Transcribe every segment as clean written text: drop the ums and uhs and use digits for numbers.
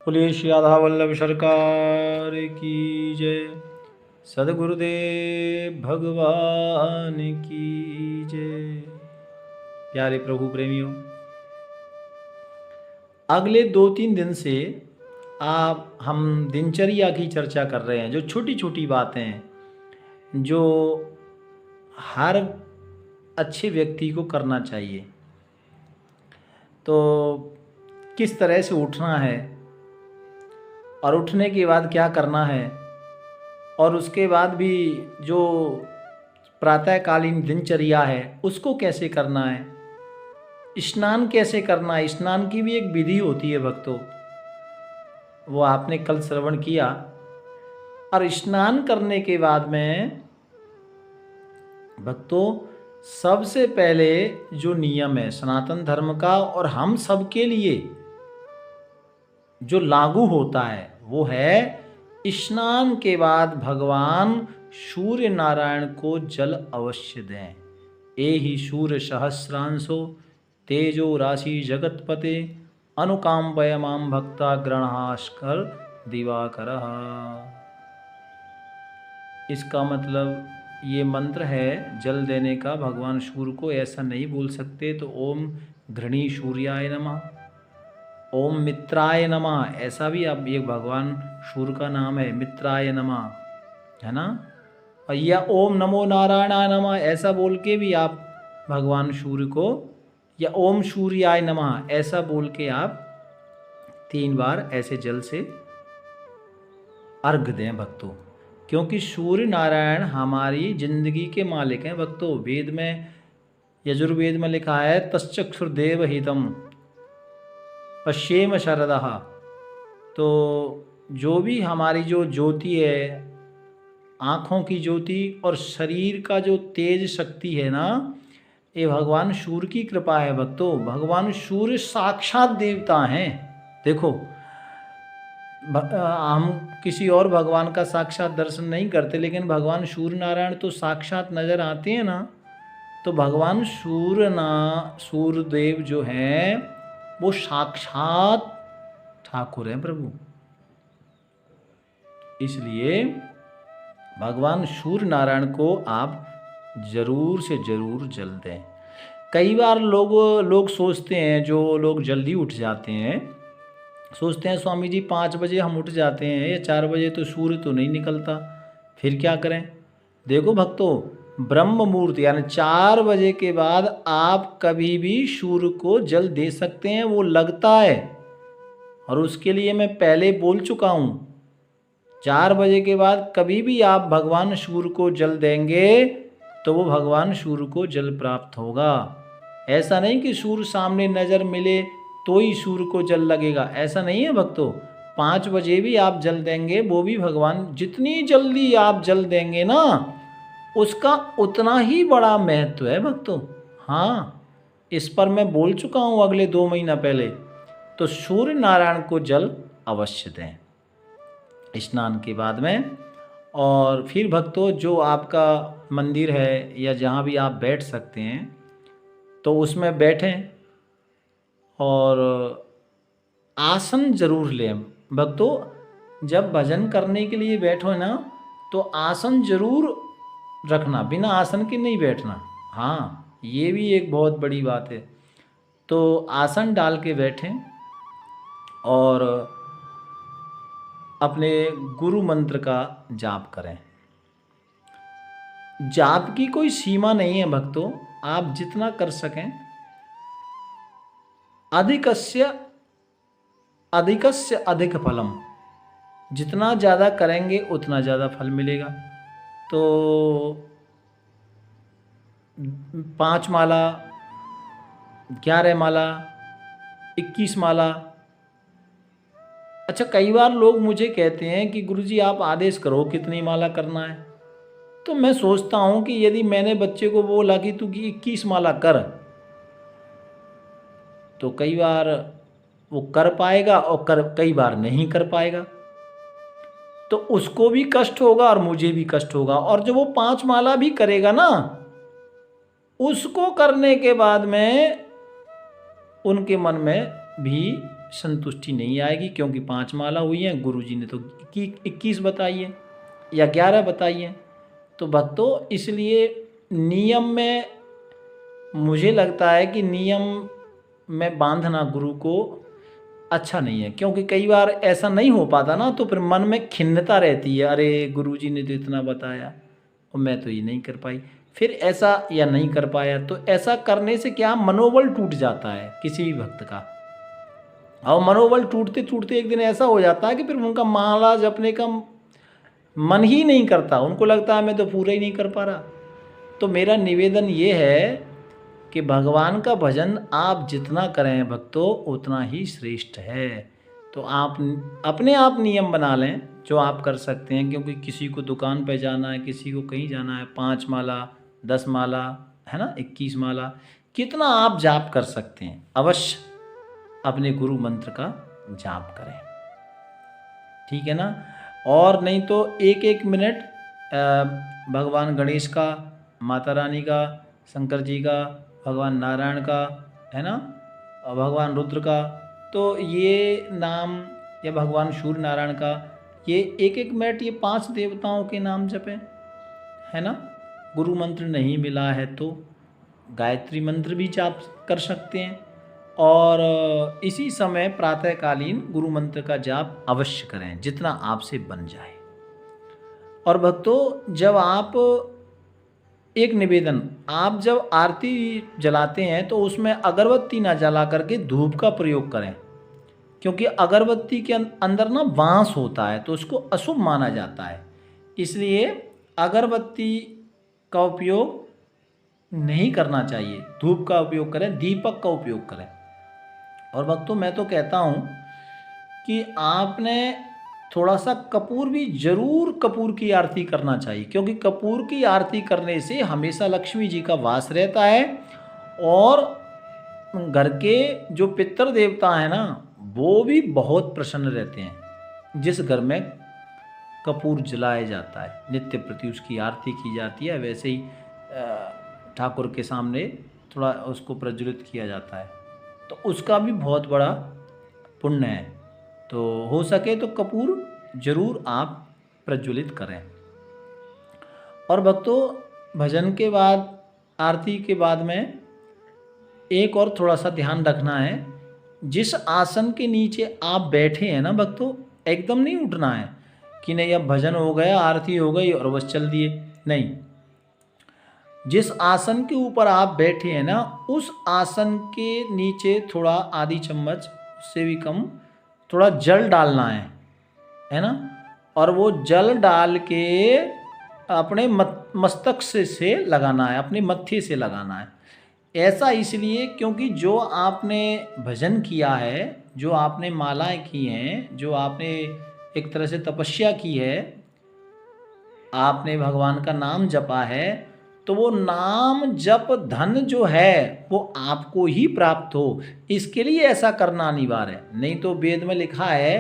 बोलिए श्री राधा वल्लभ सरकार की जय। सद्गुरुदेव भगवान की जय। प्यारे प्रभु प्रेमियों, अगले 2-3 दिन से हम दिनचर्या की चर्चा कर रहे हैं, जो छोटी छोटी बातें हैं जो हर अच्छे व्यक्ति को करना चाहिए। तो किस तरह से उठना है और उठने के बाद क्या करना है, और उसके बाद भी जो प्रातःकालीन दिनचर्या है उसको कैसे करना है, स्नान कैसे करना है। स्नान की भी एक विधि होती है भक्तों, वो आपने कल श्रवण किया। और स्नान करने के बाद में भक्तों सबसे पहले जो नियम है सनातन धर्म का और हम सब के लिए जो लागू होता है वो है, स्नान के बाद भगवान सूर्य नारायण को जल अवश्य दें। एहि सूर्य सहस्रांशो तेजो राशि जगतपते अनुकाम्पय माम भक्ता ग्रहणास्कर दिवाकर। इसका मतलब ये मंत्र है जल देने का। भगवान सूर्य को ऐसा नहीं बोल सकते तो ओम घृणी सूर्याय नमः, ओम मित्राय नमः, ऐसा भी आप, ये भगवान सूर्य का नाम है, मित्राय नमः, है ना। और या ओम नमो नारायणाय नमः ऐसा बोल के भी आप भगवान सूर्य को, या ओम सूर्याय नमः ऐसा बोल के आप 3 बार ऐसे जल से अर्घ दें भक्तों। क्योंकि सूर्य नारायण हमारी जिंदगी के मालिक हैं भक्तों। वेद में, यजुर्वेद में लिखा है तश्चक्षुर्देव हितम पश्येम शरदः। तो जो भी हमारी जो ज्योति है, आँखों की ज्योति और शरीर का जो तेज शक्ति है ना, ये भगवान सूर्य की कृपा है भक्तों। भगवान सूर्य साक्षात देवता हैं। देखो हम किसी और भगवान का साक्षात दर्शन नहीं करते, लेकिन भगवान सूर्य नारायण तो साक्षात नजर आते हैं ना। तो भगवान सूर्यदेव जो हैं वो साक्षात ठाकुर हैं प्रभु। इसलिए भगवान सूर्य नारायण को आप जरूर से जरूर जल दें। कई बार लोग सोचते हैं, जो लोग जल्दी उठ जाते हैं, सोचते हैं स्वामी जी 5 बजे हम उठ जाते हैं या 4 बजे तो सूर्य तो नहीं निकलता, फिर क्या करें। देखो भक्तों, ब्रह्म मुहूर्त यानी 4 बजे के बाद आप कभी भी सूर्य को जल दे सकते हैं, वो लगता है। और उसके लिए मैं पहले बोल चुका हूँ, 4 बजे के बाद कभी भी आप भगवान सूर्य को जल देंगे तो वो भगवान सूर्य को जल प्राप्त होगा। ऐसा नहीं कि सूर्य सामने नज़र मिले तो ही सूर्य को जल लगेगा, ऐसा नहीं है भक्तों। 5 बजे भी आप जल देंगे, वो भी भगवान, जितनी जल्दी आप जल देंगे ना उसका उतना ही बड़ा महत्व है भक्तों। हाँ, इस पर मैं बोल चुका हूँ अगले 2 महीना पहले। तो सूर्य नारायण को जल अवश्य दें स्नान के बाद में। और फिर भक्तों, जो आपका मंदिर है या जहाँ भी आप बैठ सकते हैं तो उसमें बैठें और आसन जरूर लें भक्तों। जब भजन करने के लिए बैठो ना तो आसन जरूर रखना, बिना आसन के नहीं बैठना। हाँ, ये भी एक बहुत बड़ी बात है। तो आसन डाल के बैठें और अपने गुरु मंत्र का जाप करें। जाप की कोई सीमा नहीं है भक्तों, आप जितना कर सकें। अधिकस्य अधिक फलम, जितना ज़्यादा करेंगे उतना ज़्यादा फल मिलेगा। तो 5 माला, 11 माला, 21 माला। अच्छा, कई बार लोग मुझे कहते हैं कि गुरुजी आप आदेश करो कितनी माला करना है। तो मैं सोचता हूँ कि यदि मैंने बच्चे को बोला कि तू 21 माला कर, तो कई बार वो कर पाएगा और कई बार नहीं कर पाएगा, तो उसको भी कष्ट होगा और मुझे भी कष्ट होगा। और जब वो 5 माला भी करेगा ना, उसको करने के बाद में उनके मन में भी संतुष्टि नहीं आएगी, क्योंकि 5 माला हुई हैं, गुरुजी ने तो 21 बताई है या 11 बताई है। तो भक्तों, इसलिए नियम में मुझे लगता है कि नियम में बांधना गुरु को अच्छा नहीं है, क्योंकि कई बार ऐसा नहीं हो पाता ना, तो फिर मन में खिन्नता रहती है, अरे गुरुजी ने तो इतना बताया और मैं तो ये नहीं कर पाई, फिर ऐसा या नहीं कर पाया। तो ऐसा करने से क्या मनोबल टूट जाता है किसी भी भक्त का, और मनोबल टूटते टूटते एक दिन ऐसा हो जाता है कि फिर उनका माला जपने का मन ही नहीं करता, उनको लगता है मैं तो पूरा ही नहीं कर पा रहा। तो मेरा निवेदन ये है कि भगवान का भजन आप जितना करें भक्तों, उतना ही श्रेष्ठ है। तो आप अपने आप नियम बना लें जो आप कर सकते हैं, क्योंकि किसी को दुकान पे जाना है, किसी को कहीं जाना है, 5 माला 10 माला है ना, 21 माला, कितना आप जाप कर सकते हैं, अवश्य अपने गुरु मंत्र का जाप करें, ठीक है ना। और नहीं तो 1-1 मिनट भगवान गणेश का, माता रानी का, शंकर जी का, भगवान नारायण का, है ना, और भगवान रुद्र का, तो ये नाम, या भगवान सूर्य नारायण का, ये 1-1 मिनट ये 5 देवताओं के नाम जपें, है ना। गुरु मंत्र नहीं मिला है तो गायत्री मंत्र भी जाप कर सकते हैं, और इसी समय प्रातःकालीन गुरु मंत्र का जाप अवश्य करें जितना आपसे बन जाए। और भक्तों, जब आप, एक निवेदन, आप जब आरती जलाते हैं तो उसमें अगरबत्ती ना जला करके धूप का प्रयोग करें, क्योंकि अगरबत्ती के अंदर ना वास होता है, तो उसको अशुभ माना जाता है। इसलिए अगरबत्ती का उपयोग नहीं करना चाहिए, धूप का उपयोग करें, दीपक का उपयोग करें। और भक्तों, मैं तो कहता हूँ कि आपने थोड़ा सा कपूर भी जरूर, कपूर की आरती करना चाहिए, क्योंकि कपूर की आरती करने से हमेशा लक्ष्मी जी का वास रहता है, और घर के जो पितृ देवता हैं ना, वो भी बहुत प्रसन्न रहते हैं। जिस घर में कपूर जलाया जाता है, नित्य प्रति उसकी आरती की जाती है, वैसे ही ठाकुर के सामने थोड़ा उसको प्रज्वलित किया जाता है, तो उसका भी बहुत बड़ा पुण्य है। तो हो सके तो कपूर जरूर आप प्रज्वलित करें। और भक्तों, भजन के बाद, आरती के बाद में एक और थोड़ा सा ध्यान रखना है, जिस आसन के नीचे आप बैठे हैं ना भक्तों, एकदम नहीं उठना है कि नहीं अब भजन हो गया, आरती हो गई और बस चल दिए, नहीं। जिस आसन के ऊपर आप बैठे हैं ना, उस आसन के नीचे थोड़ा आधी चम्मच से भी कम थोड़ा जल डालना है ना, और वो जल डाल के अपने मस्तक से लगाना है, अपने मत्थे से लगाना है। ऐसा इसलिए क्योंकि जो आपने भजन किया है, जो आपने मालाएं की हैं, जो आपने एक तरह से तपस्या की है, आपने भगवान का नाम जपा है, तो वो नाम जप धन जो है वो आपको ही प्राप्त हो, इसके लिए ऐसा करना अनिवार्य है। नहीं तो वेद में लिखा है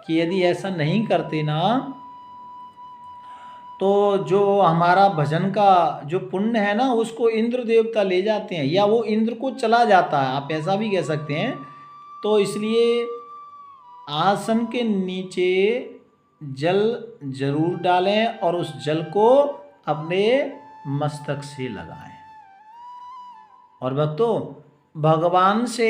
कि यदि ऐसा नहीं करते ना, तो जो हमारा भजन का जो पुण्य है ना, उसको इंद्र देवता ले जाते हैं, या वो इंद्र को चला जाता है, आप ऐसा भी कह सकते हैं। तो इसलिए आसन के नीचे जल जरूर डालें, और उस जल को अपने मस्तक से लगाएं। और भक्तों, भगवान से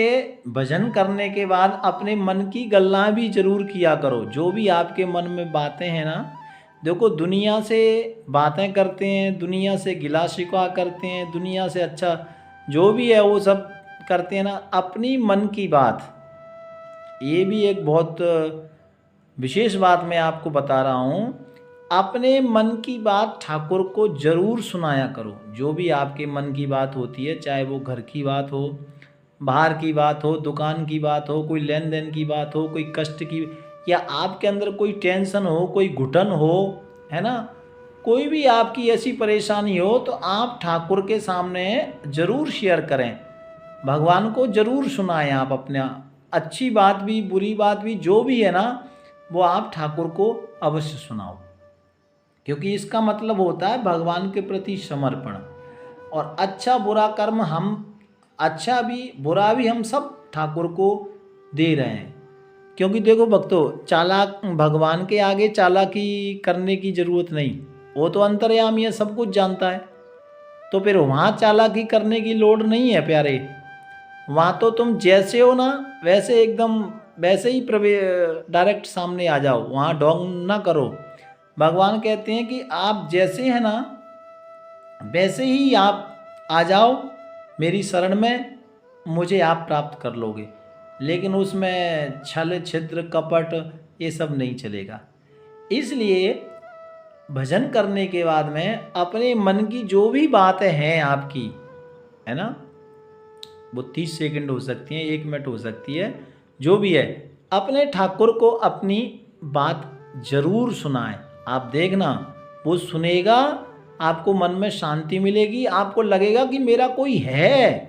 भजन करने के बाद अपने मन की गल्ला भी जरूर किया करो। जो भी आपके मन में बातें हैं ना, देखो, दुनिया से बातें करते हैं, दुनिया से गिला शिकवा करते हैं, दुनिया से अच्छा जो भी है वो सब करते हैं ना, अपनी मन की बात, ये भी एक बहुत विशेष बात मैं आपको बता रहा हूँ, अपने मन की बात ठाकुर को जरूर सुनाया करो। जो भी आपके मन की बात होती है, चाहे वो घर की बात हो, बाहर की बात हो, दुकान की बात हो, कोई लेन देन की बात हो, कोई कष्ट की, या आपके अंदर कोई टेंशन हो, कोई घुटन हो, है ना, कोई भी आपकी ऐसी परेशानी हो, तो आप ठाकुर के सामने जरूर शेयर करें, भगवान को जरूर सुनाएं। आप अपना अच्छी बात भी, बुरी बात भी, जो भी है ना, वो आप ठाकुर को अवश्य सुनाओ, क्योंकि इसका मतलब होता है भगवान के प्रति समर्पण। और अच्छा बुरा कर्म हम, अच्छा भी बुरा भी हम सब ठाकुर को दे रहे हैं, क्योंकि देखो भक्तों, चालाक भगवान के आगे चालाकी करने की जरूरत नहीं, वो तो अंतर्यामी है, सब कुछ जानता है। तो फिर वहाँ चालाकी करने की लोड़ नहीं है प्यारे। वहाँ तो तुम जैसे हो ना वैसे एकदम वैसे ही डायरेक्ट सामने आ जाओ, वहाँ ढोंग ना करो। भगवान कहते हैं कि आप जैसे हैं ना वैसे ही आप आ जाओ मेरी शरण में, मुझे आप प्राप्त कर लोगे। लेकिन उसमें छल छिद्र कपट ये सब नहीं चलेगा। इसलिए भजन करने के बाद में अपने मन की जो भी बातें हैं आपकी, है ना, वो 30 सेकंड हो सकती हैं, 1 मिनट हो सकती है, जो भी है, अपने ठाकुर को अपनी बात जरूर सुनाएं। आप देखना वो सुनेगा, आपको मन में शांति मिलेगी, आपको लगेगा कि मेरा कोई है।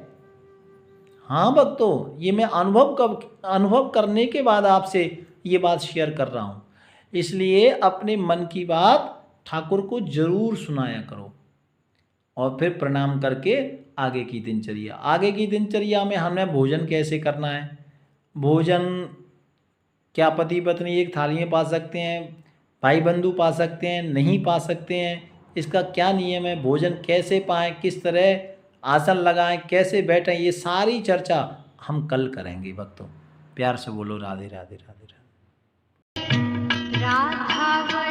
हाँ भक्तों, ये मैं अनुभव करने के बाद आपसे ये बात शेयर कर रहा हूँ। इसलिए अपने मन की बात ठाकुर को जरूर सुनाया करो और फिर प्रणाम करके आगे की दिनचर्या में हमें भोजन कैसे करना है। भोजन क्या पति पत्नी एक थाली में पा सकते हैं, भाई बंधु पा सकते हैं, नहीं पा सकते हैं, इसका क्या नियम है, भोजन कैसे पाएं, किस तरह आसन लगाएं, कैसे बैठें, ये सारी चर्चा हम कल करेंगे भक्तों। प्यार से बोलो राधे राधे राधे राधे। राधा